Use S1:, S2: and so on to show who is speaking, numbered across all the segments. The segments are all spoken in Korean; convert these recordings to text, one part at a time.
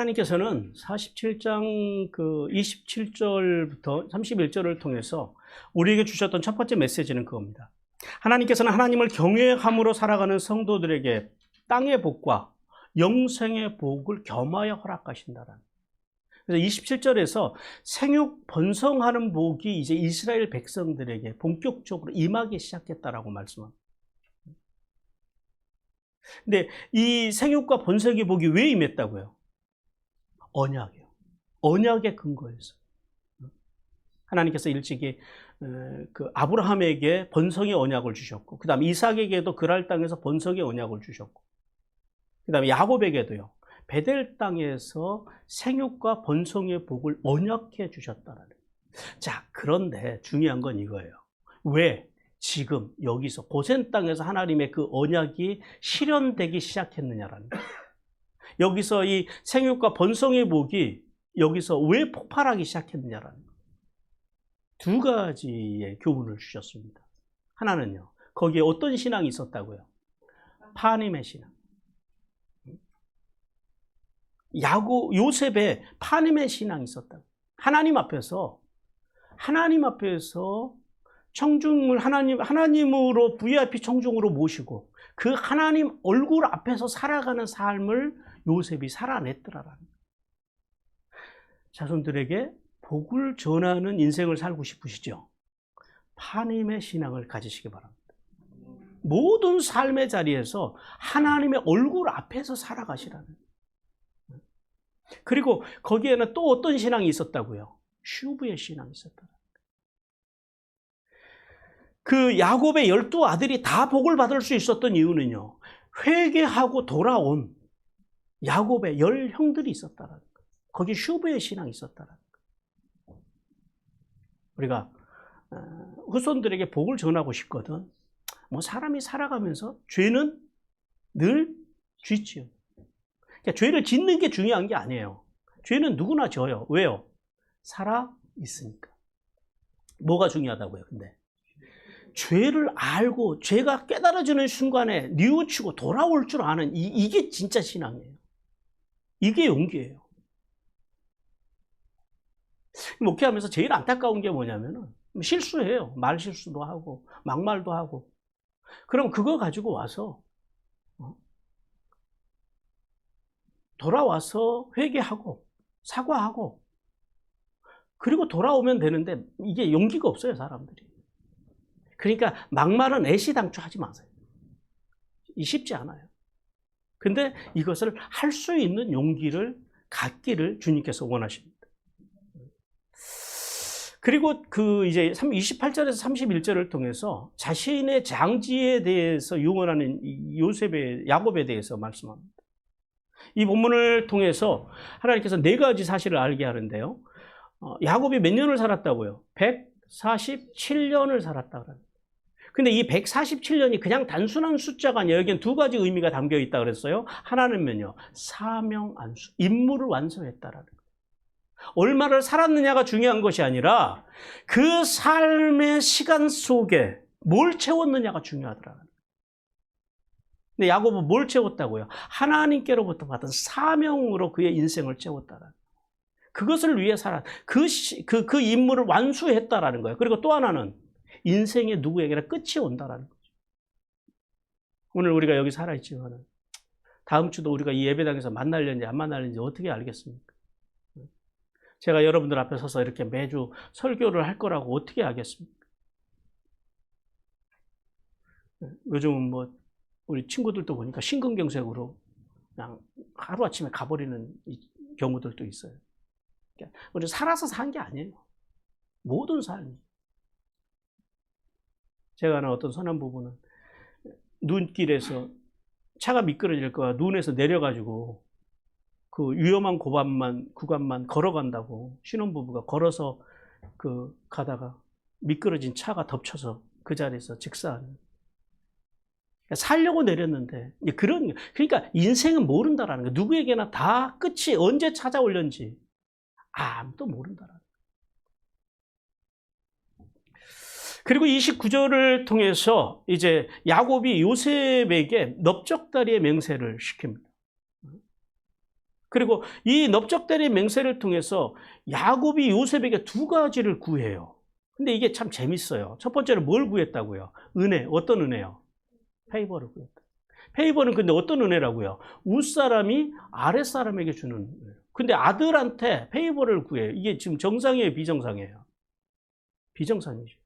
S1: 하나님께서는 47장 27절부터 31절을 통해서 우리에게 주셨던 첫 번째 메시지는 그겁니다. 하나님께서는 하나님을 경외함으로 살아가는 성도들에게 땅의 복과 영생의 복을 겸하여 허락하신다라는. 그래서 27절에서 생육 번성하는 복이 이제 이스라엘 백성들에게 본격적으로 임하기 시작했다라고 말씀합니다. 근데 이 생육과 번성의 복이 왜 임했다고요? 언약이요. 언약의 근거에서. 하나님께서 일찍이 아브라함에게 번성의 언약을 주셨고, 그 다음에 이삭에게도 그랄 땅에서 번성의 언약을 주셨고, 그 다음에 야곱에게도요, 베델 땅에서 생육과 번성의 복을 언약해 주셨다라는. 자, 그런데 중요한 건 이거예요. 왜 지금 여기서 고센 땅에서 하나님의 그 언약이 실현되기 시작했느냐라는 거예요. 여기서 이 생육과 번성의 복이 여기서 왜 폭발하기 시작했느냐라는 거예요. 두 가지의 교훈을 주셨습니다. 하나는요, 거기에 어떤 신앙이 있었다고요? 파님의 신앙. 요셉의 파님의 신앙이 있었다고. 하나님 앞에서 청중을 하나님으로 VIP 청중으로 모시고 그 하나님 얼굴 앞에서 살아가는 삶을 요셉이 살아냈더라라는 거예요. 자손들에게 복을 전하는 인생을 살고 싶으시죠? 파님의 신앙을 가지시기 바랍니다. 모든 삶의 자리에서 하나님의 얼굴 앞에서 살아가시라는 거예요. 그리고 거기에는 또 어떤 신앙이 있었다고요? 슈브의 신앙이 있었다. 그 야곱의 12아들이 다 복을 받을 수 있었던 이유는요, 회개하고 돌아온 야곱의 10형들이 있었다라는 거예요. 거기 슈브의 신앙이 있었다라는 거예요. 우리가 후손들에게 복을 전하고 싶거든. 뭐 사람이 살아가면서 죄는 늘 짓지요. 그러니까 죄를 짓는 게 중요한 게 아니에요. 죄는 누구나 져요. 왜요? 살아 있으니까. 뭐가 중요하다고요? 근데 죄를 알고 죄가 깨달아지는 순간에 뉘우치고 돌아올 줄 아는 이게 진짜 신앙이에요. 이게 용기예요. 목회하면서 제일 안타까운 게 뭐냐면은 실수해요. 말 실수도 하고 막말도 하고. 그럼 그거 가지고 와서 돌아와서 회개하고 사과하고 그리고 돌아오면 되는데 이게 용기가 없어요, 사람들이. 그러니까 막말은 애시당초 하지 마세요. 쉽지 않아요. 근데 이것을 할 수 있는 용기를 갖기를 주님께서 원하십니다. 그리고 이제 28절에서 31절을 통해서 자신의 장지에 대해서 유언하는 야곱에 대해서 말씀합니다. 이 본문을 통해서 하나님께서 4가지 사실을 알게 하는데요. 야곱이 몇 년을 살았다고요? 147년을 살았다고 합니다. 근데 이 147년이 그냥 단순한 숫자가 아니에요. 여기는 2가지 의미가 담겨 있다 그랬어요. 하나는요, 사명 안수, 임무를 완수했다라는 거예요. 얼마를 살았느냐가 중요한 것이 아니라 그 삶의 시간 속에 뭘 채웠느냐가 중요하더라고요. 근데 야곱은 뭘 채웠다고요? 하나님께로부터 받은 사명으로 그의 인생을 채웠다라는 거예요. 그것을 위해 그 임무를 완수했다라는 거예요. 그리고 또 하나는 인생의 누구에게나 끝이 온다라는 거죠. 오늘 우리가 여기 살아있지만 다음 주도 우리가 이 예배당에서 만날는지 안 만날는지 어떻게 알겠습니까? 제가 여러분들 앞에 서서 이렇게 매주 설교를 할 거라고 어떻게 알겠습니까? 요즘은 뭐 우리 친구들도 보니까 심근경색으로 그냥 하루아침에 가버리는 경우들도 있어요. 그러니까 우리 살아서 산 게 아니에요. 모든 삶이. 제가 아는 어떤 선한 부부는 눈길에서 차가 미끄러질 거야 눈에서 내려가지고 그 위험한 구간만 걸어간다고 신혼부부가 걸어서 가다가 미끄러진 차가 덮쳐서 그 자리에서 직사하는. 살려고 내렸는데 그러니까 인생은 모른다라는 거예요. 누구에게나 다 끝이 언제 찾아올는지 아무도 모른다라는 거예요. 그리고 29절을 통해서 이제 야곱이 요셉에게 넓적다리의 맹세를 시킵니다. 그리고 이 넓적다리 맹세를 통해서 야곱이 요셉에게 두 가지를 구해요. 근데 이게 참 재밌어요. 첫 번째는 뭘 구했다고요? 은혜. 어떤 은혜요? 페이버를 구했다. 페이버는 근데 어떤 은혜라고요? 윗사람이 아랫사람에게 주는 은혜. 근데 아들한테 페이버를 구해요. 이게 지금 정상이에요, 비정상이에요? 비정상이죠.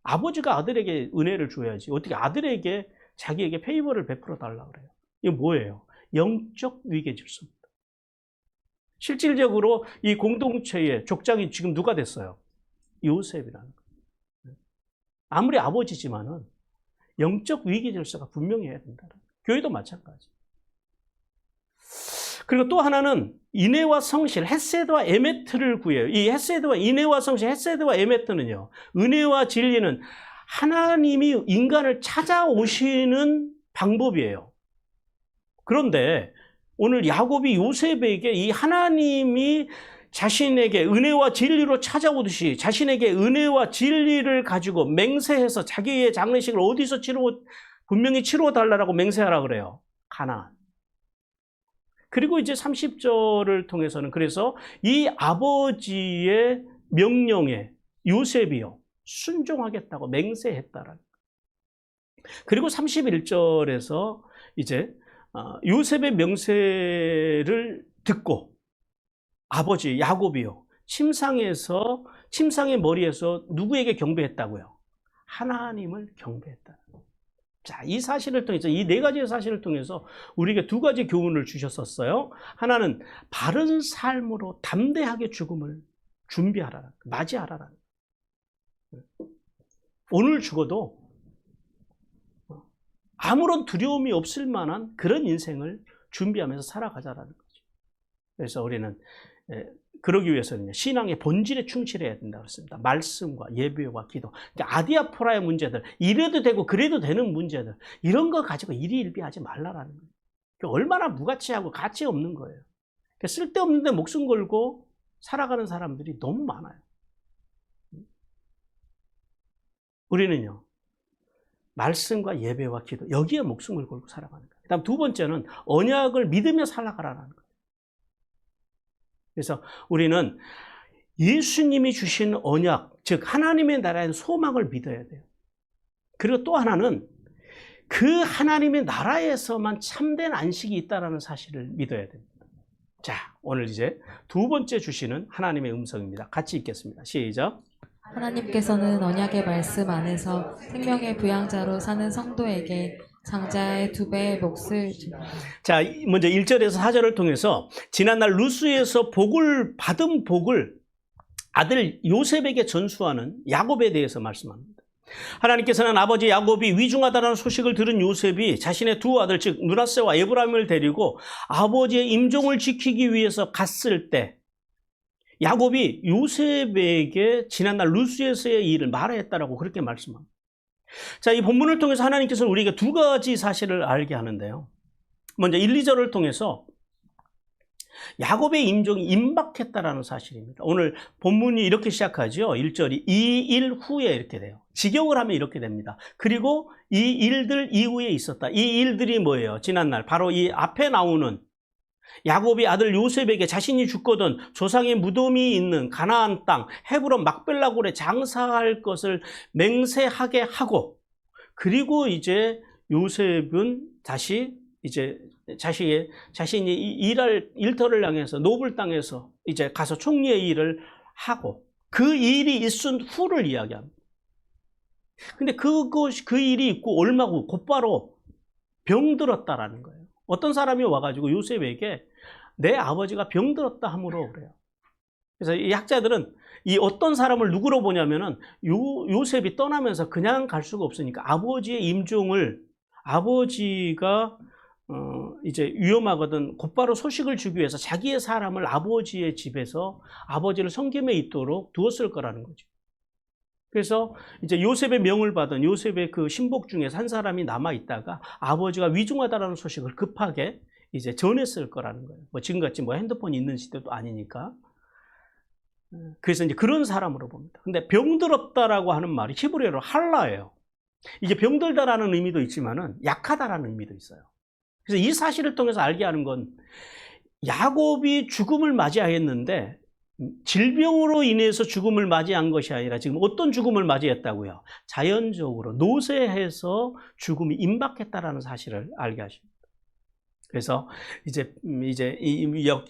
S1: 아버지가 아들에게 은혜를 줘야지. 어떻게 아들에게 자기에게 페이버를 베풀어 달라고 그래요? 이게 뭐예요? 영적 위계 질서입니다. 실질적으로 이 공동체의 족장이 지금 누가 됐어요? 요셉이라는 거예요. 아무리 아버지지만은 영적 위계 질서가 분명해야 된다. 교회도 마찬가지. 그리고 또 하나는 인애와 성실, 헤세드와 에메트를 구해요. 이 헤세드와 인애와 성실, 헤세드와 에메트는요, 은혜와 진리는 하나님이 인간을 찾아오시는 방법이에요. 그런데 오늘 야곱이 요셉에게 이 하나님이 자신에게 은혜와 진리로 찾아오듯이 자신에게 은혜와 진리를 가지고 맹세해서 자기의 장례식을 어디서 분명히 치러달라고 맹세하라 그래요. 가나안. 그리고 이제 30절을 통해서는 그래서 이 아버지의 명령에 요셉이요 순종하겠다고 맹세했다라는 거예요. 그리고 31절에서 이제 요셉의 명세를 듣고 아버지 야곱이요 침상의 머리에서 누구에게 경배했다고요? 하나님을 경배했다. 자, 이 사실을 통해서 이 네 가지의 사실을 통해서 우리에게 두 가지 교훈을 주셨었어요. 하나는 바른 삶으로 담대하게 죽음을 준비하라, 맞이하라. 오늘 죽어도 아무런 두려움이 없을 만한 그런 인생을 준비하면서 살아가자라는 거죠. 그래서 우리는 그러기 위해서는 신앙의 본질에 충실해야 된다고 했습니다. 말씀과 예배와 기도. 그러니까 아디아포라의 문제들, 이래도 되고 그래도 되는 문제들, 이런 거 가지고 일희일비하지 말라라는 거예요. 그러니까 얼마나 무가치하고 가치 없는 거예요. 그러니까 쓸데없는데 목숨 걸고 살아가는 사람들이 너무 많아요. 우리는요, 말씀과 예배와 기도, 여기에 목숨을 걸고 살아가는 거예요. 그다음 두 번째는 언약을 믿으며 살아가라는 거예요. 그래서 우리는 예수님이 주신 언약, 즉 하나님의 나라의 소망을 믿어야 돼요. 그리고 또 하나는 그 하나님의 나라에서만 참된 안식이 있다는 사실을 믿어야 됩니다. 자, 오늘 이제 두 번째 주시는 하나님의 음성입니다. 같이 읽겠습니다. 시작.
S2: 하나님께서는 언약의 말씀 안에서 생명의 부양자로 사는 성도에게 장자의 2배의 몫을 줍니다.
S1: 자, 먼저 1절에서 4절을 통해서 지난날 루스에서 받은 복을 아들 요셉에게 전수하는 야곱에 대해서 말씀합니다. 하나님께서는 아버지 야곱이 위중하다는 소식을 들은 요셉이 자신의 두 아들 즉 므낫세와 에브라임을 데리고 아버지의 임종을 지키기 위해서 갔을 때 야곱이 요셉에게 지난날 루스에서의 일을 말했다라고 그렇게 말씀합니다. 자, 이 본문을 통해서 하나님께서는 우리에게 두 가지 사실을 알게 하는데요. 먼저 1, 2절을 통해서 야곱의 임종이 임박했다라는 사실입니다. 오늘 본문이 이렇게 시작하죠. 1절이 2일 후에 이렇게 돼요. 직역을 하면 이렇게 됩니다. 그리고 이 일들 이후에 있었다. 이 일들이 뭐예요? 지난날 바로 이 앞에 나오는 야곱이 아들 요셉에게 자신이 죽거든 조상의 무덤이 있는 가나안 땅 헤브론 막벨라골에 장사할 것을 맹세하게 하고, 그리고 이제 요셉은 다시 이제 자신이 일할 일터를 향해서 노블 땅에서 이제 가서 총리의 일을 하고 그 일이 있은 후를 이야기합니다. 근데 그 일이 있고 얼마 후 곧바로 병들었다라는 거예요. 어떤 사람이 와가지고 요셉에게 내 아버지가 병들었다 함으로 그래요. 그래서 이 학자들은 이 어떤 사람을 누구로 보냐면은 요셉이 떠나면서 그냥 갈 수가 없으니까 아버지의 임종을 아버지가 이제 위험하거든 곧바로 소식을 주기 위해서 자기의 사람을 아버지의 집에서 아버지를 섬김에 있도록 두었을 거라는 거죠. 그래서 이제 요셉의 명을 받은 요셉의 그 신복 중에서 한 사람이 남아 있다가 아버지가 위중하다라는 소식을 급하게 이제 전했을 거라는 거예요. 뭐 지금같이 뭐 핸드폰이 있는 시대도 아니니까. 그래서 이제 그런 사람으로 봅니다. 근데 병들었다라고 하는 말이 히브리어로 할라예요. 이게 병들다라는 의미도 있지만은 약하다라는 의미도 있어요. 그래서 이 사실을 통해서 알게 하는 건 야곱이 죽음을 맞이하였는데 질병으로 인해서 죽음을 맞이한 것이 아니라 지금 어떤 죽음을 맞이했다고요? 자연적으로 노쇠해서 죽음이 임박했다라는 사실을 알게 하십니다. 그래서 이제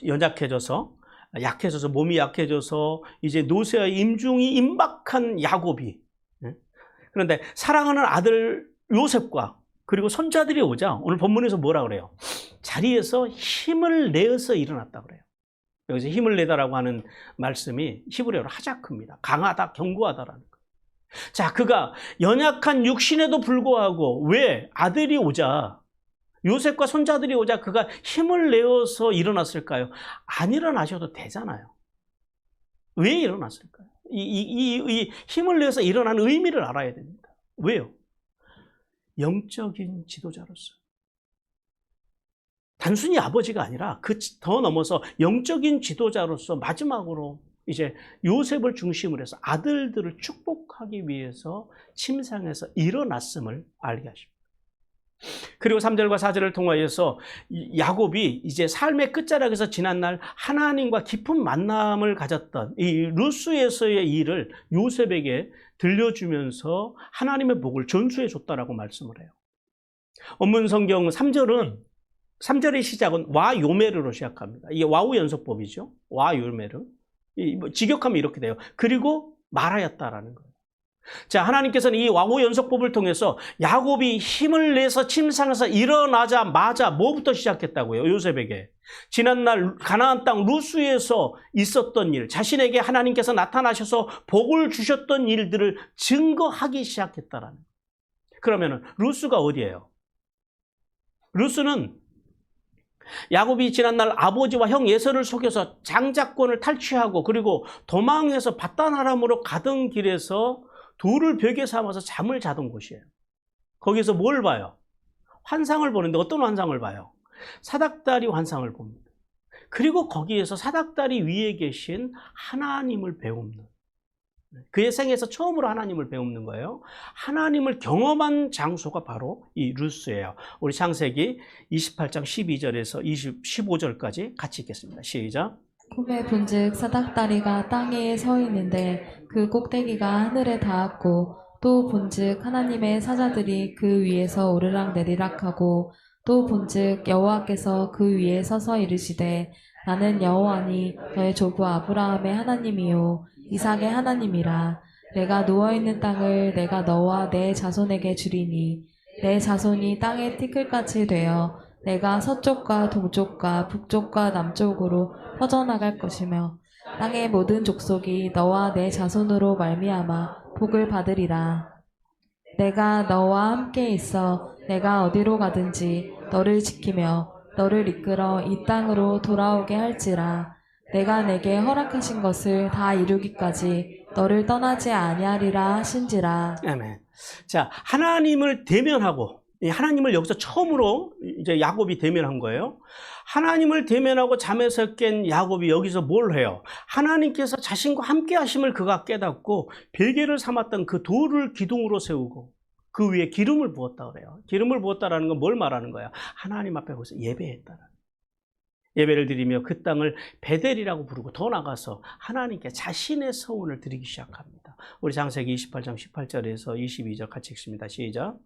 S1: 연약해져서 약해져서 몸이 약해져서 이제 노쇠와 임중이 임박한 야곱이, 그런데 사랑하는 아들 요셉과 그리고 손자들이 오자 오늘 본문에서 뭐라 그래요? 자리에서 힘을 내어서 일어났다 그래요. 여기서 힘을 내다라고 하는 말씀이 히브리어로 하자크입니다. 강하다, 견고하다라는 거예요. 자, 그가 연약한 육신에도 불구하고 왜 아들이 오자, 요셉과 손자들이 오자 그가 힘을 내어서 일어났을까요? 안 일어나셔도 되잖아요. 왜 일어났을까요? 이 힘을 내어서 일어난 의미를 알아야 됩니다. 왜요? 영적인 지도자로서. 단순히 아버지가 아니라 그 더 넘어서 영적인 지도자로서 마지막으로 이제 요셉을 중심으로 해서 아들들을 축복하기 위해서 침상에서 일어났음을 알게 하십니다. 그리고 3절과 4절을 통하여서 야곱이 이제 삶의 끝자락에서 지난날 하나님과 깊은 만남을 가졌던 이 루스에서의 일을 요셉에게 들려주면서 하나님의 복을 전수해 줬다라고 말씀을 해요. 원문 성경 3절의 시작은 와 요메르로 시작합니다. 이게 와우 연속법이죠. 와 요메르. 직역하면 이렇게 돼요. 그리고 말하였다라는 거예요. 자, 하나님께서는 이 와우 연속법을 통해서 야곱이 힘을 내서 침상에서 일어나자마자 뭐부터 시작했다고요? 요셉에게. 지난날 가나안 땅 루스에서 있었던 일, 자신에게 하나님께서 나타나셔서 복을 주셨던 일들을 증거하기 시작했다라는 거예요. 그러면은 루스가 어디예요? 루스는 야곱이 지난날 아버지와 형 예서를 속여서 장자권을 탈취하고 그리고 도망해서 밧단아람으로 가던 길에서 돌을 벽에 삼아서 잠을 자던 곳이에요. 거기서 뭘 봐요? 환상을 보는데 어떤 환상을 봐요? 사닥다리 환상을 봅니다. 그리고 거기에서 사닥다리 위에 계신 하나님을 배웁는, 그의 생에서 처음으로 하나님을 배우는 거예요. 하나님을 경험한 장소가 바로 이 루스예요. 우리 창세기 28장 12절에서 15절까지 같이 읽겠습니다. 시작.
S2: 꿈에 본즉 사닥다리가 땅에 서 있는데 그 꼭대기가 하늘에 닿았고 또 본즉 하나님의 사자들이 그 위에서 오르락 내리락하고 또 본즉 여호와께서 그 위에 서서 이르시되 나는 여호와니 너의 조부 아브라함의 하나님이요 이삭의 하나님이라. 내가 누워있는 땅을 내가 너와 내 자손에게 주리니 내 자손이 땅의 티끌같이 되어 내가 서쪽과 동쪽과 북쪽과 남쪽으로 퍼져나갈 것이며 땅의 모든 족속이 너와 내 자손으로 말미암아 복을 받으리라. 내가 너와 함께 있어 내가 어디로 가든지 너를 지키며 너를 이끌어 이 땅으로 돌아오게 할지라. 내가 내게 허락하신 것을 다 이루기까지 너를 떠나지 아니하리라 하신지라.
S1: 아멘. 자, 하나님을 대면하고, 하나님을 여기서 처음으로 이제 야곱이 대면한 거예요. 하나님을 대면하고 잠에서 깬 야곱이 여기서 뭘 해요? 하나님께서 자신과 함께 하심을 그가 깨닫고 베개를 삼았던 그 돌을 기둥으로 세우고 그 위에 기름을 부었다 그래요. 기름을 부었다라는 건 뭘 말하는 거야? 하나님 앞에 거기서 예배했다라는 거예요. 예배를 드리며 그 땅을 베델이라고 부르고 더 나가서 하나님께 자신의 서원을 드리기 시작합니다. 우리 창세기 28장 18절에서 22절 같이 읽습니다. 시작.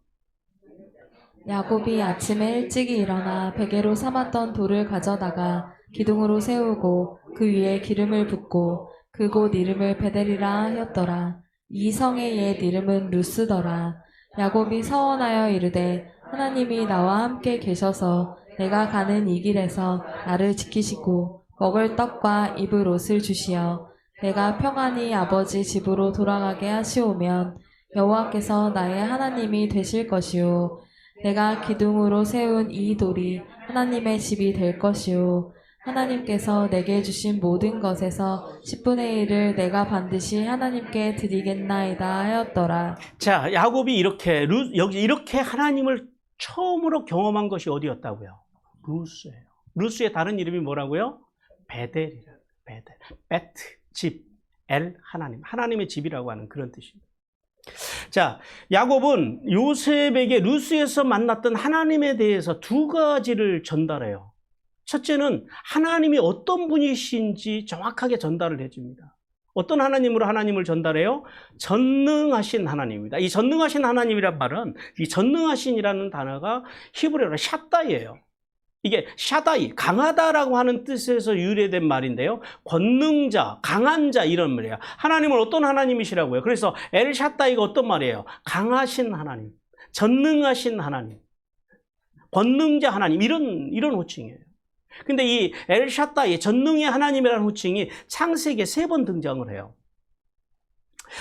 S2: 야곱이 아침에 일찍이 일어나 베개로 삼았던 돌을 가져다가 기둥으로 세우고 그 위에 기름을 붓고 그곳 이름을 베델이라 하였더라. 이 성의 옛 이름은 루스더라. 야곱이 서원하여 이르되 하나님이 나와 함께 계셔서 내가 가는 이 길에서 나를 지키시고 먹을 떡과 입을 옷을 주시어 내가 평안히 아버지 집으로 돌아가게 하시오면 여호와께서 나의 하나님이 되실 것이요 내가 기둥으로 세운 이 돌이 하나님의 집이 될 것이요 하나님께서 내게 주신 모든 것에서 10분의 1을 내가 반드시 하나님께 드리겠나이다 하였더라.
S1: 자, 야곱이 여기 이렇게 하나님을 처음으로 경험한 것이 어디였다고요? 루스예요. 루스의 다른 이름이 뭐라고요? 베델이라. 베델. 베트, 집, 엘, 하나님. 하나님의 집이라고 하는 그런 뜻입니다. 자, 야곱은 요셉에게 루스에서 만났던 하나님에 대해서 두 가지를 전달해요. 첫째는 하나님이 어떤 분이신지 정확하게 전달을 해줍니다. 어떤 하나님으로 하나님을 전달해요? 전능하신 하나님입니다. 이 전능하신 하나님이란 말은 이 전능하신이라는 단어가 히브리어로 샤다이예요. 이게 샤다이, 강하다라고 하는 뜻에서 유래된 말인데요. 권능자, 강한 자 이런 말이에요. 하나님은 어떤 하나님이시라고요? 그래서 엘 샤다이가 어떤 말이에요? 강하신 하나님, 전능하신 하나님, 권능자 하나님 이런 호칭이에요. 근데 이 엘 샤다이, 전능의 하나님이라는 호칭이 창세기에 3번 등장을 해요.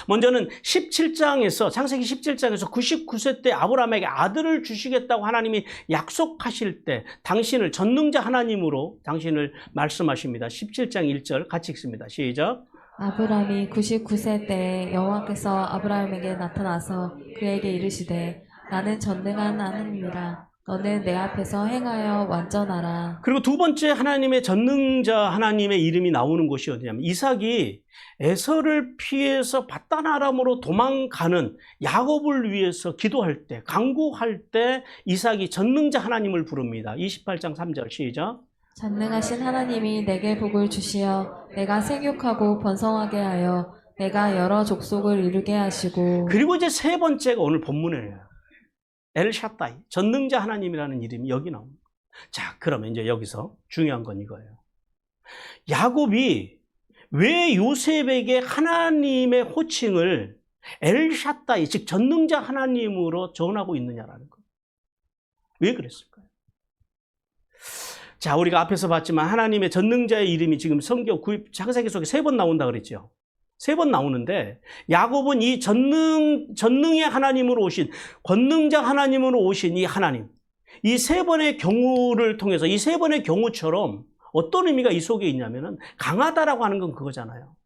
S1: 먼저는 17장에서 창세기 17장에서 99세 때 아브라함에게 아들을 주시겠다고 하나님이 약속하실 때 당신을 전능자 하나님으로 당신을 말씀하십니다. 17장 1절 같이 읽습니다. 시작.
S2: 아브람이 99세 때에 여호와께서 아브라함에게 나타나서 그에게 이르시되 나는 전능한 하나님이라 너는 내 앞에서 행하여 완전하라.
S1: 그리고 두 번째 하나님의 전능자 하나님의 이름이 나오는 곳이 어디냐면 이삭이 에서를 피해서 밧단 아람으로 도망가는 야곱을 위해서 기도할 때, 간구할 때 이삭이 전능자 하나님을 부릅니다. 28장 3절 시작.
S2: 전능하신 하나님이 내게 복을 주시어 내가 생육하고 번성하게 하여 내가 여러 족속을 이루게 하시고.
S1: 그리고 이제 세 번째가 오늘 본문이에요. 엘 샤다이, 전능자 하나님이라는 이름이 여기 나옵니다. 자, 그러면 이제 여기서 중요한 건 이거예요. 야곱이 왜 요셉에게 하나님의 호칭을 엘 샤다이, 즉 전능자 하나님으로 전하고 있느냐라는 거예요. 왜 그랬을까요? 자, 우리가 앞에서 봤지만 하나님의 전능자의 이름이 지금 성경 창세기 속에 3번 나온다 그랬죠. 3번 나오는데 야곱은 이 전능의 하나님으로 오신 권능자 하나님으로 오신 이 하나님, 이 3번의 경우를 통해서 이 3번의 경우처럼 어떤 의미가 이 속에 있냐면은 강하다라고 하는 건 그거잖아요.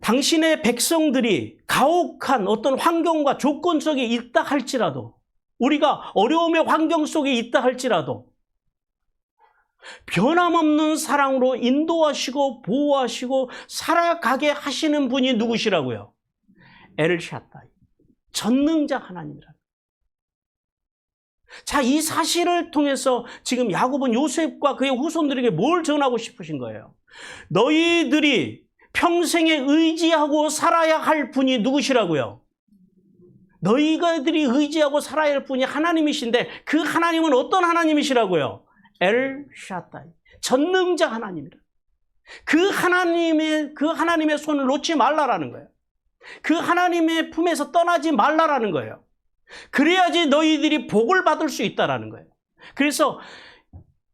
S1: 당신의 백성들이 가혹한 어떤 환경과 조건 속에 있다 할지라도, 우리가 어려움의 환경 속에 있다 할지라도 변함없는 사랑으로 인도하시고 보호하시고 살아가게 하시는 분이 누구시라고요? 엘 샤다이, 전능자 하나님이라. 자, 이 사실을 통해서 지금 야곱은 요셉과 그의 후손들에게 뭘 전하고 싶으신 거예요? 너희들이 평생에 의지하고 살아야 할 분이 누구시라고요? 너희들이 의지하고 살아야 할 분이 하나님이신데 그 하나님은 어떤 하나님이시라고요? 엘 샤다이, 전능자 하나님이라. 그 하나님의 손을 놓지 말라라는 거예요. 그 하나님의 품에서 떠나지 말라라는 거예요. 그래야지 너희들이 복을 받을 수 있다라는 거예요. 그래서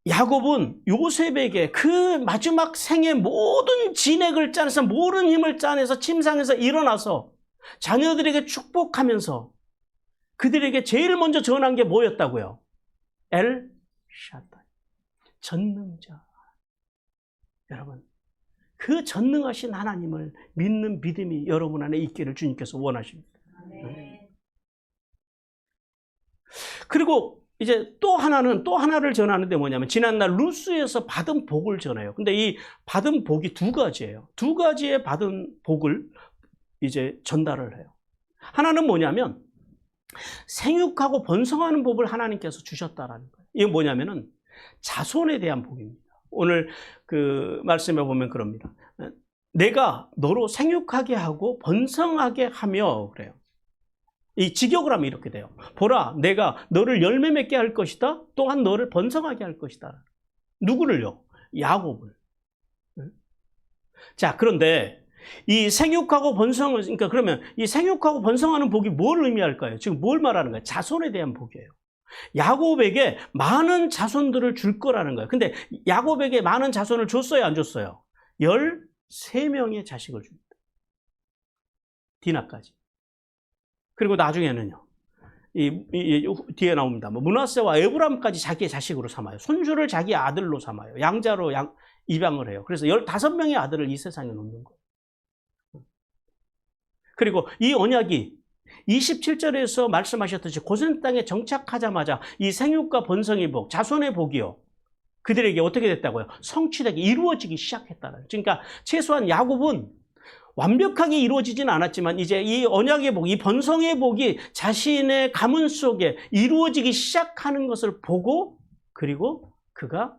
S1: 야곱은 요셉에게 그 마지막 생의 모든 진액을 짜내서 모든 힘을 짜내서 침상에서 일어나서 자녀들에게 축복하면서 그들에게 제일 먼저 전한 게 뭐였다고요? 엘 샤다이, 전능자. 여러분, 그 전능하신 하나님을 믿는 믿음이 여러분 안에 있기를 주님께서 원하십니다. 네. 그리고 이제 또 하나를 전하는데 뭐냐면 지난날 루스에서 받은 복을 전해요. 근데 이 받은 복이 2가지예요. 2가지의 받은 복을 이제 전달을 해요. 하나는 뭐냐면 생육하고 번성하는 법을 하나님께서 주셨다라는 거예요. 이게 뭐냐면은 자손에 대한 복입니다. 오늘 그 말씀에 보면 그럽니다. 내가 너로 생육하게 하고 번성하게 하며 그래요. 이 직역을 하면 이렇게 돼요. 보라, 내가 너를 열매 맺게 할 것이다. 또한 너를 번성하게 할 것이다. 누구를요? 야곱을. 자, 그런데 이 생육하고 번성을, 그러니까 그러면 이 생육하고 번성하는 복이 뭘 의미할까요? 지금 뭘 말하는 거예요? 자손에 대한 복이에요. 야곱에게 많은 자손들을 줄 거라는 거예요. 근데 야곱에게 많은 자손을 줬어요, 안 줬어요? 13명의 자식을 줍니다. 디나까지. 그리고 나중에는요, 뒤에 나옵니다. 므낫세와 에브람까지 자기의 자식으로 삼아요. 손주를 자기 아들로 삼아요. 양자로 입양을 해요. 그래서 15명의 아들을 이 세상에 놓는 거예요. 그리고 이 언약이 27절에서 말씀하셨듯이 고센 땅에 정착하자마자 이 생육과 번성의 복, 자손의 복이요, 그들에게 어떻게 됐다고요? 성취되게 이루어지기 시작했다는. 그러니까 최소한 야곱은 완벽하게 이루어지지는 않았지만 이제 이 언약의 복, 이 번성의 복이 자신의 가문 속에 이루어지기 시작하는 것을 보고, 그리고 그가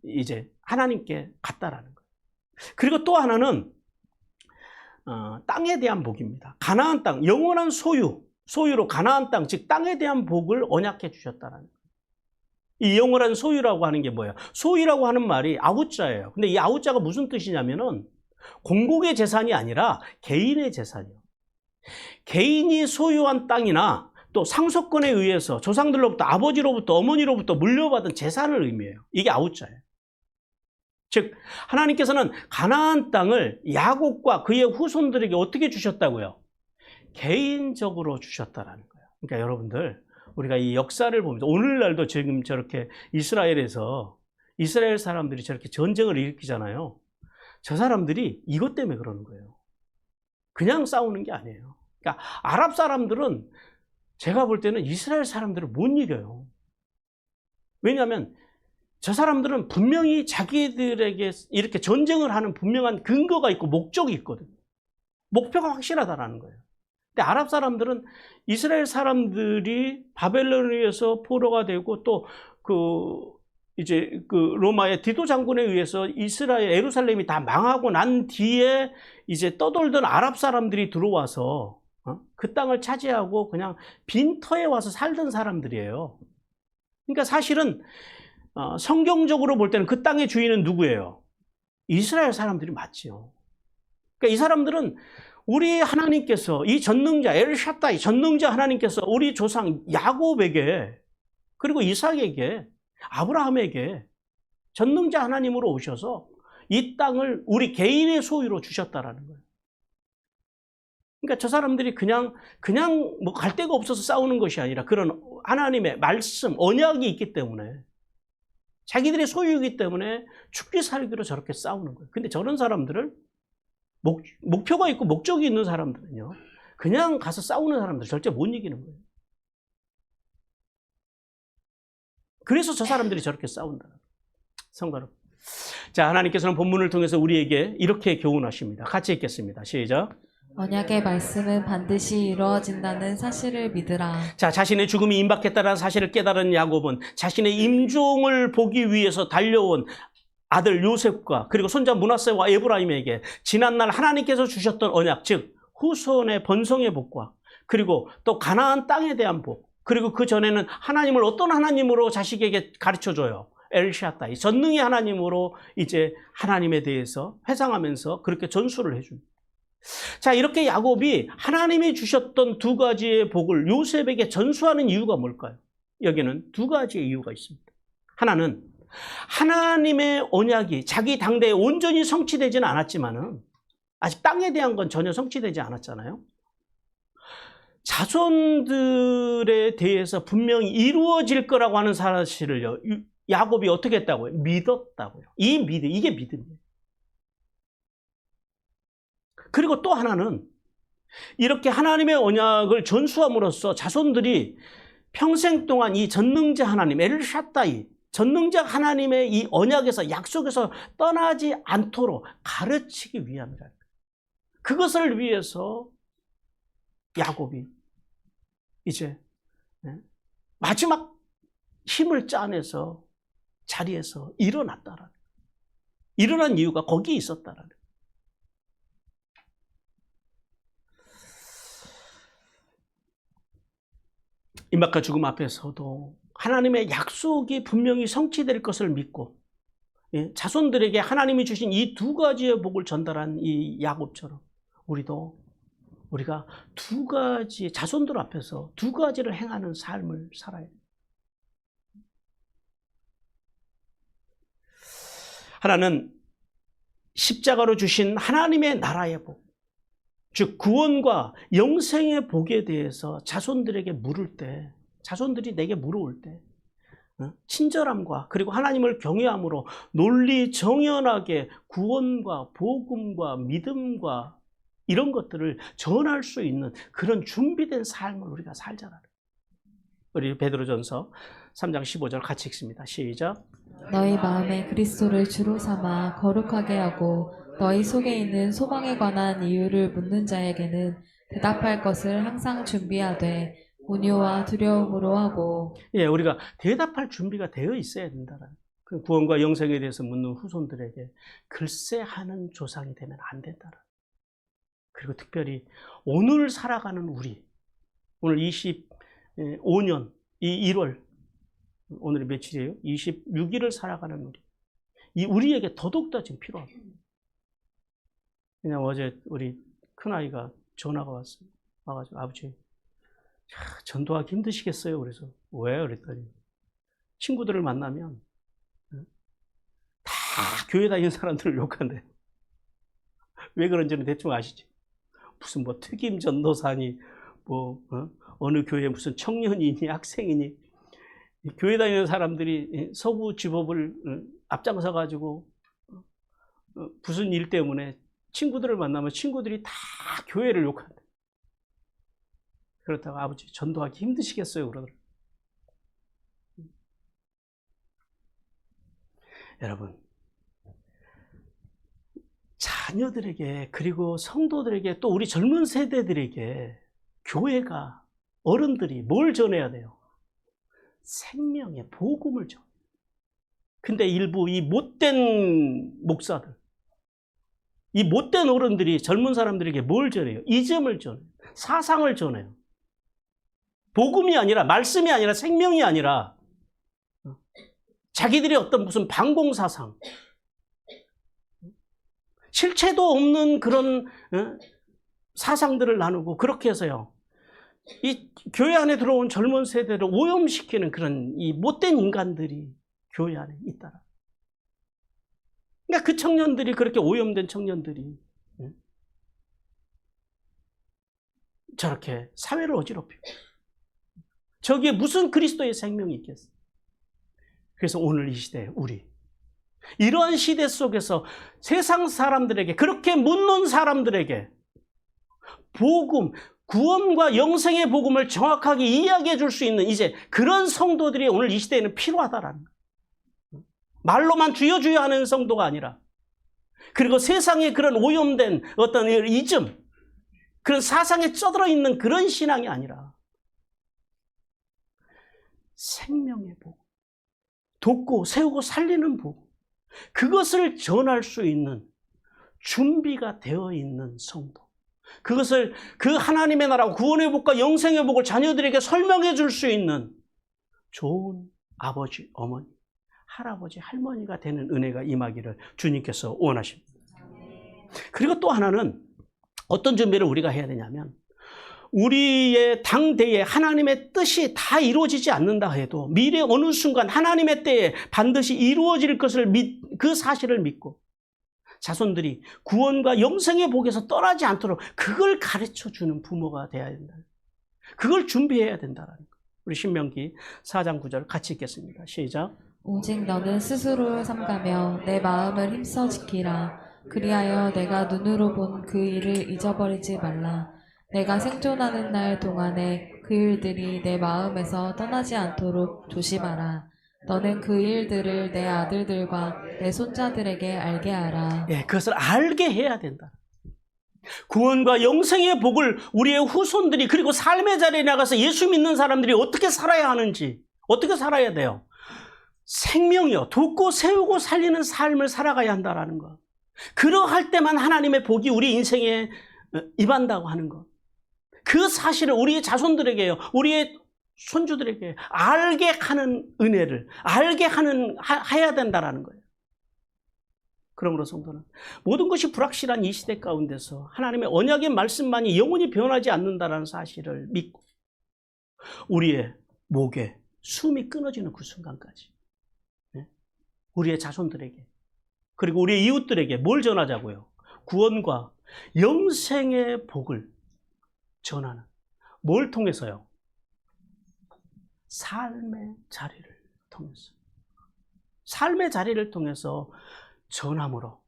S1: 이제 하나님께 갔다라는 거예요. 그리고 또 하나는 땅에 대한 복입니다. 가나안 땅, 영원한 소유로 가나안 땅, 즉 땅에 대한 복을 언약해 주셨다라는 거예요. 이 영원한 소유라고 하는 게 뭐예요? 소유라고 하는 말이 아우자예요. 근데 이 아우자가 무슨 뜻이냐면은 공공의 재산이 아니라 개인의 재산이에요. 개인이 소유한 땅이나 또 상속권에 의해서 조상들로부터, 아버지로부터, 어머니로부터 물려받은 재산을 의미해요. 이게 아우자예요. 즉 하나님께서는 가나안 땅을 야곱과 그의 후손들에게 어떻게 주셨다고요? 개인적으로 주셨다라는 거예요. 그러니까 여러분들, 우리가 이 역사를 보면서 오늘날도 지금 저렇게 이스라엘에서 이스라엘 사람들이 저렇게 전쟁을 일으키잖아요. 저 사람들이 이것 때문에 그러는 거예요. 그냥 싸우는 게 아니에요. 그러니까 아랍 사람들은 제가 볼 때는 이스라엘 사람들을 못 이겨요. 왜냐하면 저 사람들은 분명히 자기들에게 이렇게 전쟁을 하는 분명한 근거가 있고 목적이 있거든요. 목표가 확실하다라는 거예요. 근데 아랍 사람들은 이스라엘 사람들이 바벨론에 의해서 포로가 되고 또 이제 로마의 디도 장군에 의해서 이스라엘 예루살렘이 다 망하고 난 뒤에 이제 떠돌던 아랍 사람들이 들어와서 그 땅을 차지하고 그냥 빈터에 와서 살던 사람들이에요. 그러니까 사실은 성경적으로 볼 때는 그 땅의 주인은 누구예요? 이스라엘 사람들이 맞지요. 그러니까 이 사람들은 우리 하나님께서 이 전능자 엘샤다이 전능자 하나님께서 우리 조상 야곱에게 그리고 이삭에게 아브라함에게 전능자 하나님으로 오셔서 이 땅을 우리 개인의 소유로 주셨다라는 거예요. 그러니까 저 사람들이 그냥 뭐 갈 데가 없어서 싸우는 것이 아니라 그런 하나님의 말씀, 언약이 있기 때문에 자기들의 소유이기 때문에 죽기 살기로 저렇게 싸우는 거예요. 근데 저런 사람들을 목표가 있고 목적이 있는 사람들은요, 그냥 가서 싸우는 사람들 절대 못 이기는 거예요. 그래서 저 사람들이 저렇게 싸운다. 성도 여러분. 자, 하나님께서는 본문을 통해서 우리에게 이렇게 교훈하십니다. 같이 읽겠습니다. 시작.
S2: 언약의 말씀은 반드시 이루어진다는 사실을 믿으라.
S1: 자, 자신의 죽음이 임박했다는 사실을 깨달은 야곱은 자신의 임종을 보기 위해서 달려온 아들 요셉과 그리고 손자 므낫세와 에브라임에게 지난날 하나님께서 주셨던 언약, 즉 후손의 번성의 복과 그리고 또 가나안 땅에 대한 복, 그리고 그 전에는 하나님을 어떤 하나님으로 자식에게 가르쳐줘요? 엘샤다이, 전능의 하나님으로 이제 하나님에 대해서 회상하면서 그렇게 전수를 해줍니다. 자, 이렇게 야곱이 하나님이 주셨던 두 가지의 복을 요셉에게 전수하는 이유가 뭘까요? 여기는 두 가지의 이유가 있습니다. 하나는 하나님의 언약이 자기 당대에 온전히 성취되지는 않았지만은 아직 땅에 대한 건 전혀 성취되지 않았잖아요. 자손들에 대해서 분명히 이루어질 거라고 하는 사실을요, 야곱이 어떻게 했다고요? 믿었다고요. 이게 믿음이에요. 그리고 또 하나는 이렇게 하나님의 언약을 전수함으로써 자손들이 평생 동안 이 전능자 하나님, 엘샤다이, 전능자 하나님의 이 언약에서, 약속에서 떠나지 않도록 가르치기 위함이라. 그것을 위해서 야곱이 이제 마지막 힘을 짜내서 자리에서 일어났다라는, 일어난 이유가 거기에 있었다라는. 임박과 죽음 앞에서도 하나님의 약속이 분명히 성취될 것을 믿고 자손들에게 하나님이 주신 이 두 가지의 복을 전달한 이 야곱처럼 우리가 두 가지, 자손들 앞에서 두 가지를 행하는 삶을 살아야 돼요. 하나는 십자가로 주신 하나님의 나라의 복, 즉 구원과 영생의 복에 대해서 자손들에게 물을 때, 자손들이 내게 물어올 때 친절함과 그리고 하나님을 경외함으로 논리정연하게 구원과 복음과 믿음과 이런 것들을 전할 수 있는 그런 준비된 삶을 우리가 살자라는. 우리 베드로전서 3장 15절 같이 읽습니다. 시작.
S2: 너희 마음에 그리스도를 주로 삼아 거룩하게 하고 너희 속에 있는 소망에 관한 이유를 묻는 자에게는 대답할 것을 항상 준비하되 온유와 두려움으로 하고.
S1: 예, 우리가 대답할 준비가 되어 있어야 된다는. 그 구원과 영생에 대해서 묻는 후손들에게 글쎄 하는 조상이 되면 안 된다는. 그리고 특별히 오늘 살아가는 우리, 오늘 25년 이 1월, 오늘이 며칠이에요? 26일을 살아가는 우리, 이 우리에게 더더욱더 지금 필요합니다. 그냥 어제 우리 큰아이가 전화가 왔어요. 와가지고 아버지 전도하기 힘드시겠어요? 그래서 왜? 그랬더니 친구들을 만나면 다 교회 다니는 사람들을 욕한대요. 왜 그런지는 대충 아시죠? 무슨 뭐 특임 전도사니 뭐 어느 교회 무슨 청년이니 학생이니 교회 다니는 사람들이 서부 지법을 앞장서 가지고 무슨 일 때문에 친구들을 만나면 친구들이 다 교회를 욕한대. 그렇다고 아버지 전도하기 힘드시겠어요? 그러더라고요. 여러분, 자녀들에게 그리고 성도들에게 또 우리 젊은 세대들에게 교회가 어른들이 뭘 전해야 돼요? 생명의 복음을 전해요. 근데 일부 이 못된 목사들, 이 못된 어른들이 젊은 사람들에게 뭘 전해요? 이즘을 전해요. 사상을 전해요. 복음이 아니라, 말씀이 아니라, 생명이 아니라 자기들이 어떤 무슨 반공사상, 실체도 없는 그런 사상들을 나누고 그렇게 해서요, 이 교회 안에 들어온 젊은 세대를 오염시키는 그런 이 못된 인간들이 교회 안에 있다라. 그러니까 그 청년들이, 그렇게 오염된 청년들이 저렇게 사회를 어지럽히고, 저기에 무슨 그리스도의 생명이 있겠어요? 그래서 오늘 이 시대에 우리, 이러한 시대 속에서 세상 사람들에게, 그렇게 묻는 사람들에게 복음, 구원과 영생의 복음을 정확하게 이야기해 줄 수 있는 이제 그런 성도들이 오늘 이 시대에는 필요하다라는 거예요. 말로만 주여 주여 하는 성도가 아니라, 그리고 세상에 그런 오염된 어떤 이즘, 그런 사상에 쩌들어 있는 그런 신앙이 아니라 생명의 복음, 돕고 세우고 살리는 복음, 그것을 전할 수 있는 준비가 되어 있는 성도, 그것을 그 하나님의 나라 구원의 복과 영생의 복을 자녀들에게 설명해 줄 수 있는 좋은 아버지, 어머니, 할아버지, 할머니가 되는 은혜가 임하기를 주님께서 원하십니다. 그리고 또 하나는 어떤 준비를 우리가 해야 되냐면, 우리의 당대에 하나님의 뜻이 다 이루어지지 않는다 해도 미래 어느 순간 하나님의 때에 반드시 이루어질 것을 그 사실을 믿고 자손들이 구원과 영생의 복에서 떠나지 않도록 그걸 가르쳐주는 부모가 되어야 된다. 그걸 준비해야 된다는 거. 우리 신명기 4장 9절 같이 읽겠습니다. 시작.
S2: 오직 너는 스스로를 삼가며 내 마음을 힘써 지키라. 그리하여 내가 눈으로 본 그 일을 잊어버리지 말라. 내가 생존하는 날 동안에 그 일들이 내 마음에서 떠나지 않도록 조심하라. 너는 그 일들을 내 아들들과 내 손자들에게 알게 하라.
S1: 예, 그것을 알게 해야 된다. 구원과 영생의 복을 우리의 후손들이, 그리고 삶의 자리에 나가서 예수 믿는 사람들이 어떻게 살아야 하는지, 어떻게 살아야 돼요? 생명이요, 돕고 세우고 살리는 삶을 살아가야 한다는 것. 그러할 때만 하나님의 복이 우리 인생에 임한다고 하는 것. 그 사실을 우리의 자손들에게요, 우리의 손주들에게 알게 하는 은혜를 해야 된다는 거예요. 그러므로 성도는 모든 것이 불확실한 이 시대 가운데서 하나님의 언약의 말씀만이 영원히 변하지 않는다는 사실을 믿고, 우리의 목에 숨이 끊어지는 그 순간까지 우리의 자손들에게, 그리고 우리의 이웃들에게 뭘 전하자고요? 구원과 영생의 복을 전하는, 뭘 통해서요? 삶의 자리를 통해서. 삶의 자리를 통해서 전함으로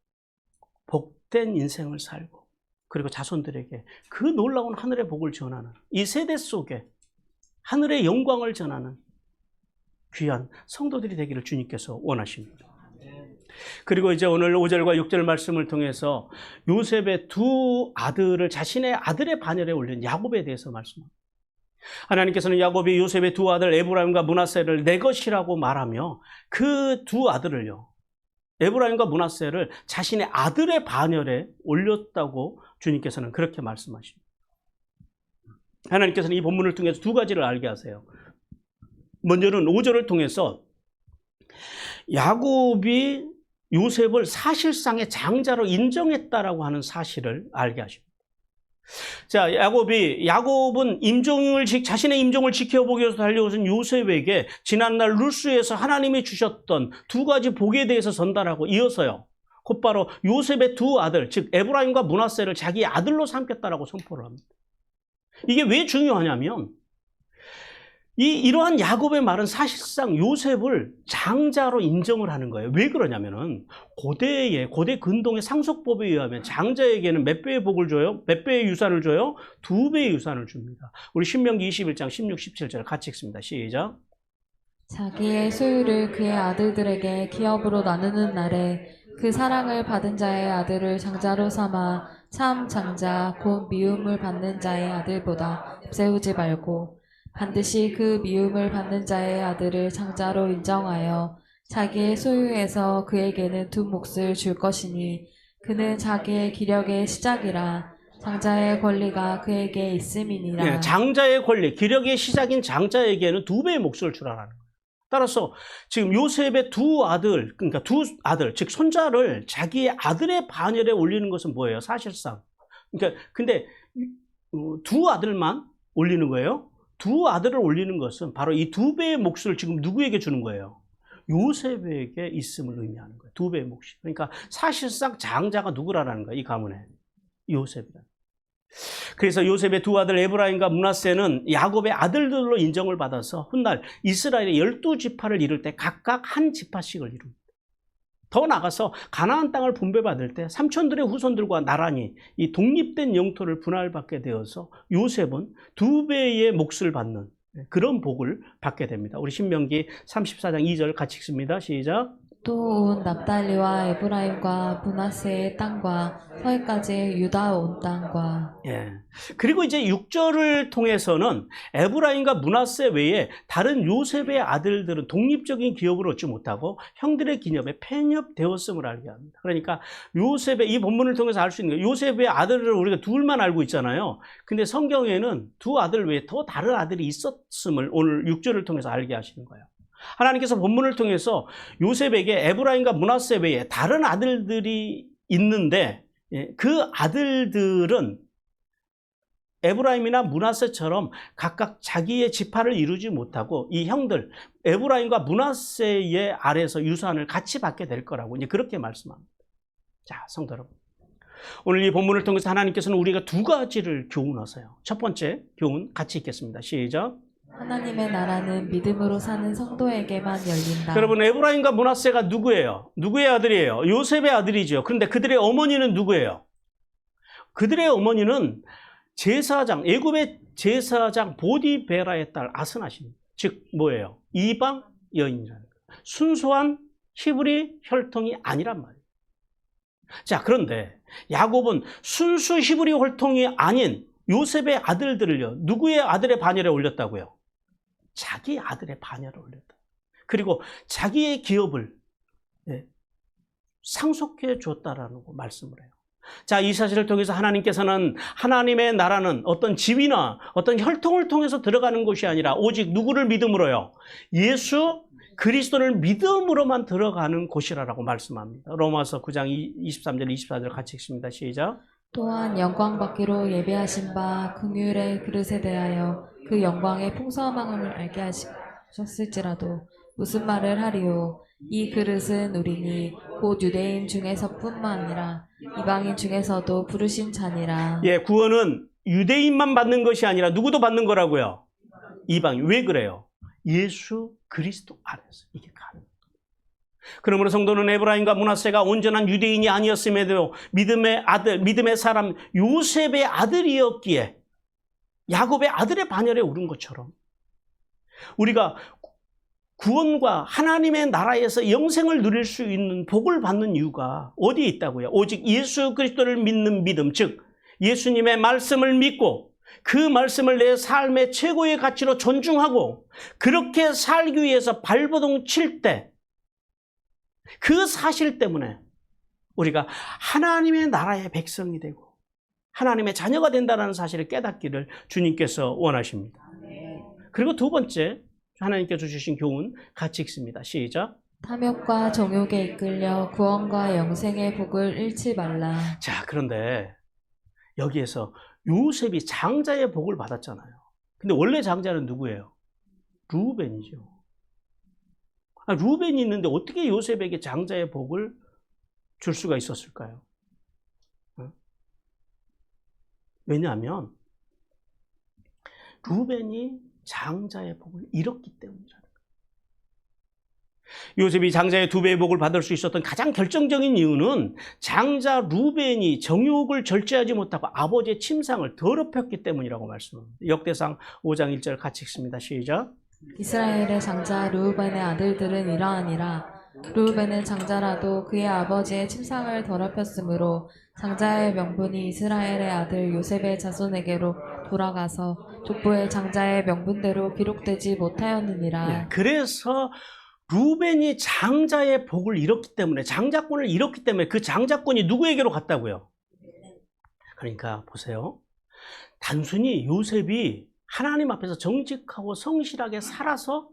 S1: 복된 인생을 살고, 그리고 자손들에게 그 놀라운 하늘의 복을 전하는, 이 세대 속에 하늘의 영광을 전하는 귀한 성도들이 되기를 주님께서 원하십니다. 그리고 이제 오늘 5절과 6절 말씀을 통해서 요셉의 두 아들을 자신의 아들의 반열에 올린 야곱에 대해서 말씀합니다. 하나님께서는 야곱이 요셉의 두 아들 에브라임과 므낫세를 내 것이라고 말하며 그 두 아들을요, 에브라임과 므낫세를 자신의 아들의 반열에 올렸다고 주님께서는 그렇게 말씀하십니다. 하나님께서는 이 본문을 통해서 두 가지를 알게 하세요. 먼저는 5절을 통해서 야곱이 요셉을 사실상의 장자로 인정했다라고 하는 사실을 알게 하십니다. 자, 야곱은 자신의 임종을 지켜보기 위해서 달려오신 요셉에게 지난날 루스에서 하나님이 주셨던 두 가지 복에 대해서 전달하고 이어서요, 곧바로 요셉의 두 아들, 즉 에브라임과 므낫세를 자기의 아들로 삼겠다라고 선포를 합니다. 이게 왜 중요하냐면 이러한 야곱의 말은 사실상 요셉을 장자로 인정을 하는 거예요. 왜 그러냐면은 고대 근동의 상속법에 의하면 장자에게는 몇 배의 복을 줘요? 몇 배의 유산을 줘요? 2배의 유산을 줍니다. 우리 신명기 21장 16, 17절 같이 읽습니다. 시작.
S2: 자기의 소유를 그의 아들들에게 기업으로 나누는 날에 그 사랑을 받은 자의 아들을 장자로 삼아 참 장자 곧 미움을 받는 자의 아들보다 세우지 말고 반드시 그 미움을 받는 자의 아들을 장자로 인정하여 자기의 소유에서 그에게는 두 몫을 줄 것이니 그는 자기의 기력의 시작이라 장자의 권리가 그에게 있음이니라.
S1: 네, 장자의 권리, 기력의 시작인 장자에게는 2배의 몫을 주라는 거예요. 따라서 지금 요셉의 두 아들, 즉 손자를 자기의 아들의 반열에 올리는 것은 뭐예요? 사실상. 근데 두 아들만 올리는 거예요. 두 아들을 올리는 것은 바로 이 2배의 몫을 지금 누구에게 주는 거예요? 요셉에게 있음을 의미하는 거예요. 2배의 몫이. 그러니까 사실상 장자가 누구라는 거예요? 이 가문에. 요셉이라. 그래서 요셉의 두 아들 에브라임과 므낫세는 야곱의 아들들로 인정을 받아서 훗날 이스라엘의 12지파를 이룰 때 각각 한 지파씩을 이룹니다. 더 나아가서 가나안 땅을 분배받을 때 삼촌들의 후손들과 나란히 이 독립된 영토를 분할받게 되어서 요셉은 2배의 몫을 받는 그런 복을 받게 됩니다. 우리 신명기 34장 2절 같이 읽습니다. 시작.
S2: 또 온 납달리와 에브라임과 므낫세의 땅과 서해까지 유다 온 땅과.
S1: 예. 그리고 이제 6절을 통해서는 에브라임과 므낫세 외에 다른 요셉의 아들들은 독립적인 기업을 얻지 못하고 형들의 기업에 편협되었음을 알게 합니다. 그러니까 요셉의, 이 본문을 통해서 알 수 있는 거예요. 요셉의 아들을 우리가 둘만 알고 있잖아요. 근데 성경에는 두 아들 외에 더 다른 아들이 있었음을 오늘 6절을 통해서 알게 하시는 거예요. 하나님께서 본문을 통해서 요셉에게 에브라임과 므낫세 외에 다른 아들들이 있는데 그 아들들은 에브라임이나 므낫세처럼 각각 자기의 지파를 이루지 못하고 이 형들 에브라임과 므낫세의 아래에서 유산을 같이 받게 될 거라고 이제 그렇게 말씀합니다. 자, 성도 여러분, 오늘 이 본문을 통해서 하나님께서는 우리가 두 가지를 교훈하세요. 첫 번째 교훈 같이 읽겠습니다. 시작.
S2: 하나님의 나라는 믿음으로 사는 성도에게만 열린다.
S1: 여러분, 에브라임과 므낫세가 누구예요? 누구의 아들이에요? 요셉의 아들이죠. 그런데 그들의 어머니는 누구예요? 그들의 어머니는 제사장, 애굽의 제사장 보디베라의 딸 아스낫입니다. 즉 뭐예요? 이방 여인이라는 거예요. 순수한 히브리 혈통이 아니란 말이에요. 자, 그런데 야곱은 순수 히브리 혈통이 아닌 요셉의 아들들을요, 누구의 아들의 반열에 올렸다고요? 자기 아들의 반열에 올렸다. 그리고 자기의 기업을 상속해 줬다라는 거 말씀을 해요. 자, 이 사실을 통해서 하나님께서는 하나님의 나라는 어떤 지위나 어떤 혈통을 통해서 들어가는 것이 아니라 오직 누구를 믿음으로요? 예수 그리스도를 믿음으로만 들어가는 곳이라고 말씀합니다. 로마서 9장 23절 24절 같이 읽습니다. 시작.
S2: 또한 영광 받기로 예배하신 바 긍휼의 그릇에 대하여 그 영광의 풍성함을 알게 하셨을지라도 무슨 말을 하리요? 이 그릇은 우리니 곧 유대인 중에서뿐만 아니라 이방인 중에서도 부르신 자니라.
S1: 예, 구원은 유대인만 받는 것이 아니라 누구도 받는 거라고요. 이방인. 왜 그래요? 예수 그리스도 안에서 이게 가능합니다. 그러므로 성도는 에브라임과 므낫세가 온전한 유대인이 아니었음에도 믿음의 아들, 믿음의 사람 요셉의 아들이었기에 야곱의 아들의 반열에 오른 것처럼 우리가 구원과 하나님의 나라에서 영생을 누릴 수 있는 복을 받는 이유가 어디에 있다고요? 오직 예수 그리스도를 믿는 믿음, 즉 예수님의 말씀을 믿고 그 말씀을 내 삶의 최고의 가치로 존중하고 그렇게 살기 위해서 발버둥 칠 때 그 사실 때문에 우리가 하나님의 나라의 백성이 되고 하나님의 자녀가 된다는 사실을 깨닫기를 주님께서 원하십니다. 그리고 두 번째 하나님께서 주신 교훈 같이 읽습니다. 시작.
S2: 탐욕과 정욕에 이끌려 구원과 영생의 복을 잃지 말라.
S1: 자, 그런데 여기에서 요셉이 장자의 복을 받았잖아요. 근데 원래 장자는 누구예요? 루벤이죠. 루벤이 있는데 어떻게 요셉에게 장자의 복을 줄 수가 있었을까요? 왜냐하면 루벤이 장자의 복을 잃었기 때문이라는 거예요. 요셉이 장자의 2배의 복을 받을 수 있었던 가장 결정적인 이유는 장자 루벤이 정욕을 절제하지 못하고 아버지의 침상을 더럽혔기 때문이라고 말씀합니다. 역대상 5장 1절 같이 읽습니다. 시작.
S2: 이스라엘의 장자 르우벤의 아들들은 이러하니라. 르우벤은 장자라도 그의 아버지의 침상을 더럽혔으므로 장자의 명분이 이스라엘의 아들 요셉의 자손에게로 돌아가서 족보의 장자의 명분대로 기록되지 못하였느니라.
S1: 네, 그래서 루벤이 장자의 복을 잃었기 때문에 장자권을 잃었기 때문에 그 장자권이 누구에게로 갔다고요? 그러니까 보세요. 단순히 요셉이 하나님 앞에서 정직하고 성실하게 살아서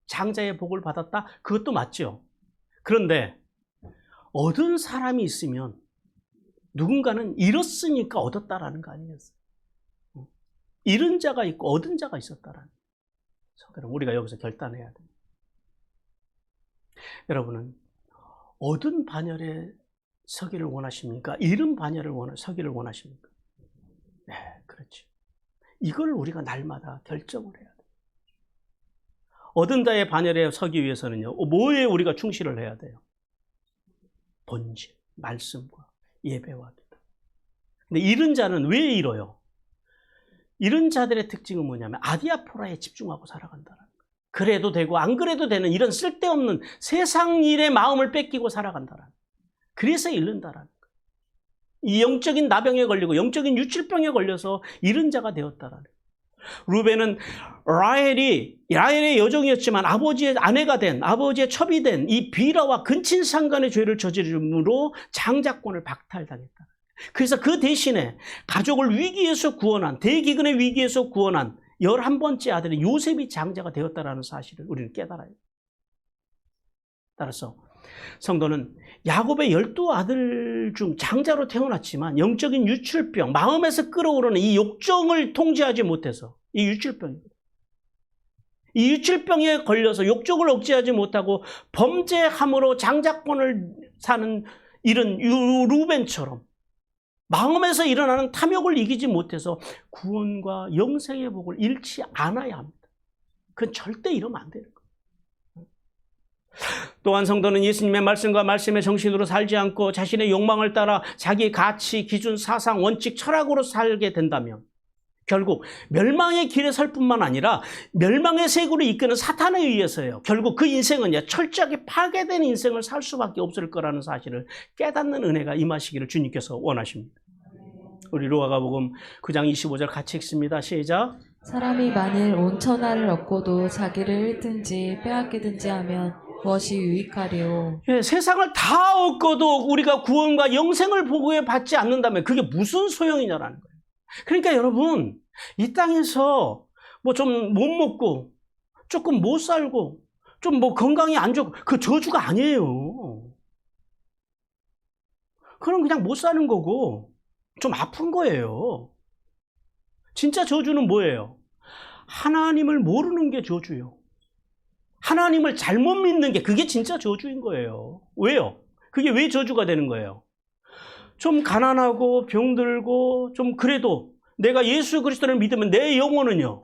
S1: 장자의 복을 받았다? 그것도 맞죠. 그런데 얻은 사람이 있으면 누군가는 잃었으니까 얻었다라는 거 아니겠어요? 잃은 자가 있고 얻은 자가 있었다라는 거죠. 그럼 우리가 여기서 결단해야 됩니다. 여러분은 얻은 반열에 서기를 원하십니까? 잃은 반열에 서기를 원하십니까? 네, 그렇죠. 이걸 우리가 날마다 결정을 해야 돼요. 얻은 자의 반열에 서기 위해서는요, 뭐에 우리가 충실을 해야 돼요? 본질, 말씀과 예배와 기도. 근데 잃은 자는 왜 잃어요? 잃은 자들의 특징은 뭐냐면 아디아포라에 집중하고 살아간다는 거예요. 그래도 되고 안 그래도 되는 이런 쓸데없는 세상 일에 마음을 뺏기고 살아간다는 거예요. 그래서 잃는다라는 거예요. 이 영적인 나병에 걸리고 영적인 유출병에 걸려서 잃은 자가 되었다라는 거예요. 루벤은 라헬의 여종이었지만 아버지의 아내가 된, 아버지의 첩이 된 이 비라와 근친상간의 죄를 저지름으로 장자권을 박탈당했다. 그래서 그 대신에 가족을 위기에서 구원한, 대기근의 위기에서 구원한 11번째 아들인 요셉이 장자가 되었다는 사실을 우리는 깨달아야 해요. 따라서 성도는 야곱의 12아들 중 장자로 태어났지만 영적인 유출병, 마음에서 끌어오르는 이 욕정을 통제하지 못해서 이 유출병입니다. 이 유출병에 걸려서 욕정을 억제하지 못하고 범죄함으로 장자권을 사는 이런 루벤처럼 마음에서 일어나는 탐욕을 이기지 못해서 구원과 영생의 복을 잃지 않아야 합니다. 그건 절대 이러면 안 되는 거예요. 또한 성도는 예수님의 말씀과 말씀의 정신으로 살지 않고 자신의 욕망을 따라 자기 가치, 기준, 사상, 원칙, 철학으로 살게 된다면 결국 멸망의 길에 설 뿐만 아니라 멸망의 세계로 이끄는 사탄에 의해서요. 결국 그 인생은 철저하게 파괴된 인생을 살 수밖에 없을 거라는 사실을 깨닫는 은혜가 임하시기를 주님께서 원하십니다. 우리 루가복음 9장 25절 같이 읽습니다. 시작.
S2: 사람이 만일 온 천하를 얻고도 자기를 잃든지 빼앗기든지 하면 무엇이 유익하리요?
S1: 예, 세상을 다 얻고도 우리가 구원과 영생을 보고에 받지 않는다면 그게 무슨 소용이냐라는 거예요. 그러니까 여러분, 이 땅에서 뭐 좀 못 먹고 조금 못 살고 좀 뭐 건강이 안 좋고 그 저주가 아니에요. 그럼 그냥 못 사는 거고 좀 아픈 거예요. 진짜 저주는 뭐예요? 하나님을 모르는 게 저주예요. 하나님을 잘못 믿는 게 그게 진짜 저주인 거예요. 왜요? 그게 왜 저주가 되는 거예요? 좀 가난하고 병들고 좀 그래도 내가 예수 그리스도를 믿으면 내 영혼은요.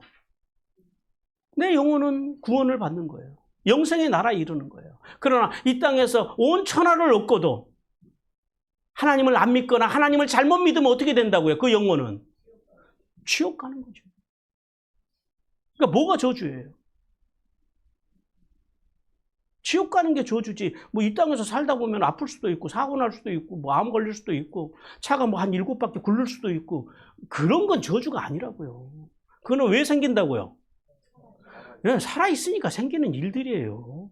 S1: 내 영혼은 구원을 받는 거예요. 영생의 나라에 이르는 거예요. 그러나 이 땅에서 온 천하를 얻고도 하나님을 안 믿거나 하나님을 잘못 믿으면 어떻게 된다고요? 그 영혼은 지옥 가는 거죠. 그러니까 뭐가 저주예요? 지옥 가는 게 저주지. 뭐 이 땅에서 살다 보면 아플 수도 있고 사고 날 수도 있고 뭐 암 걸릴 수도 있고 차가 뭐 한 7바퀴 굴릴 수도 있고 그런 건 저주가 아니라고요. 그거는 왜 생긴다고요? 그냥 살아있으니까 생기는 일들이에요.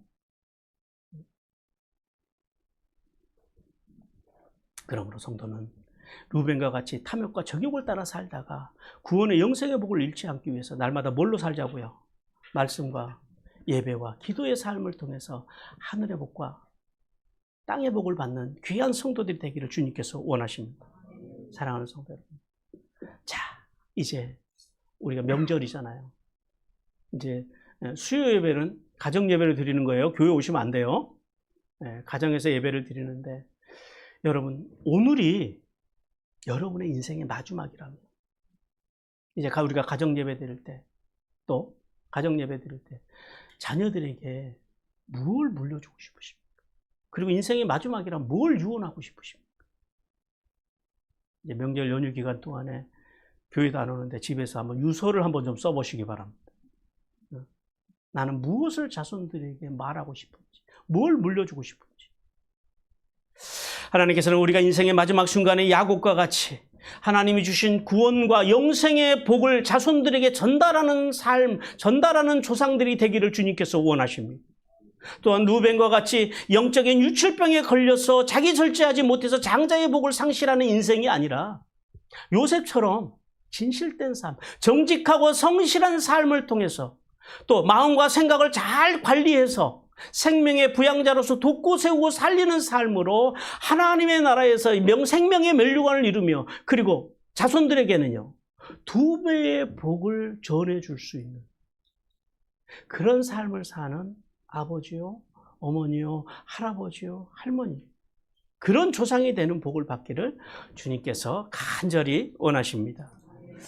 S1: 그러므로 성도는 루벤과 같이 탐욕과 정욕을 따라 살다가 구원의 영생의 복을 잃지 않기 위해서 날마다 뭘로 살자고요? 말씀과 예배와 기도의 삶을 통해서 하늘의 복과 땅의 복을 받는 귀한 성도들이 되기를 주님께서 원하십니다. 사랑하는 성도 여러분. 자, 이제 우리가 명절이잖아요. 이제 수요 예배는 가정 예배를 드리는 거예요. 교회 오시면 안 돼요. 가정에서 예배를 드리는데 여러분, 오늘이 여러분의 인생의 마지막이랍니다. 이제 우리가 가정 예배 드릴 때, 또 가정 예배 드릴 때 자녀들에게 뭘 물려주고 싶으십니까? 그리고 인생의 마지막이란 뭘 유언하고 싶으십니까? 이제 명절 연휴 기간 동안에 교회도 안 오는데 집에서 한번 유서를 한번 좀 써보시기 바랍니다. 나는 무엇을 자손들에게 말하고 싶은지, 뭘 물려주고 싶은지. 하나님께서는 우리가 인생의 마지막 순간에 야곱과 같이 하나님이 주신 구원과 영생의 복을 자손들에게 전달하는 삶, 전달하는 조상들이 되기를 주님께서 원하십니다. 또한 루벤과 같이 영적인 유출병에 걸려서 자기 절제하지 못해서 장자의 복을 상실하는 인생이 아니라 요셉처럼 진실된 삶, 정직하고 성실한 삶을 통해서 또 마음과 생각을 잘 관리해서 생명의 부양자로서 돕고 세우고 살리는 삶으로 하나님의 나라에서 생명의 멸류관을 이루며 그리고 자손들에게는요 2배의 복을 전해줄 수 있는 그런 삶을 사는 아버지요, 어머니요, 할아버지요, 할머니 그런 조상이 되는 복을 받기를 주님께서 간절히 원하십니다.